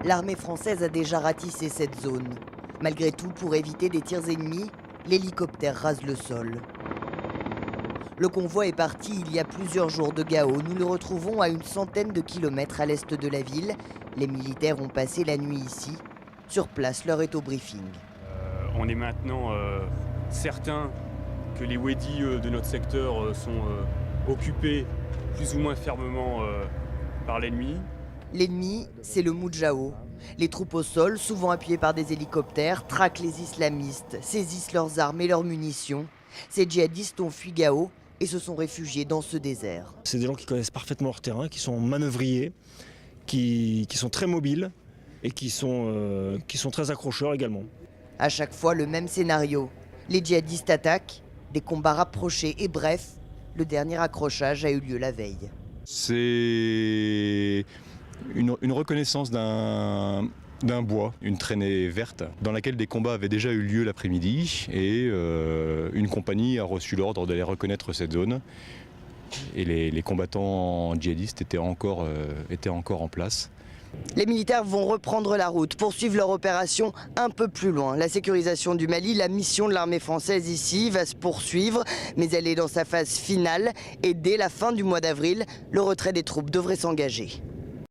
l'armée française a déjà ratissé cette zone. Malgré tout, pour éviter des tirs ennemis, l'hélicoptère rase le sol. Le convoi est parti il y a plusieurs jours de Gao. Nous le retrouvons à une centaine de kilomètres à l'est de la ville. Les militaires ont passé la nuit ici. Sur place, l'heure est au briefing. On est maintenant certain que les wedis de notre secteur sont occupés plus ou moins fermement par l'ennemi. L'ennemi, c'est le Moudjahou. Les troupes au sol, souvent appuyées par des hélicoptères, traquent les islamistes, saisissent leurs armes et leurs munitions. Ces djihadistes ont fui Gao et se sont réfugiés dans ce désert. C'est des gens qui connaissent parfaitement leur terrain, qui sont manœuvriers, qui sont très mobiles et qui sont très accrocheurs également. À chaque fois, le même scénario. Les djihadistes attaquent, des combats rapprochés et bref, le dernier accrochage a eu lieu la veille. C'est une reconnaissance d'un bois, une traînée verte, dans laquelle des combats avaient déjà eu lieu l'après-midi et une compagnie a reçu l'ordre d'aller reconnaître cette zone. Et les combattants djihadistes étaient encore en place. Les militaires vont reprendre la route, poursuivre leur opération un peu plus loin. La sécurisation du Mali, la mission de l'armée française ici va se poursuivre, mais elle est dans sa phase finale et dès la fin du mois d'avril, le retrait des troupes devrait s'engager.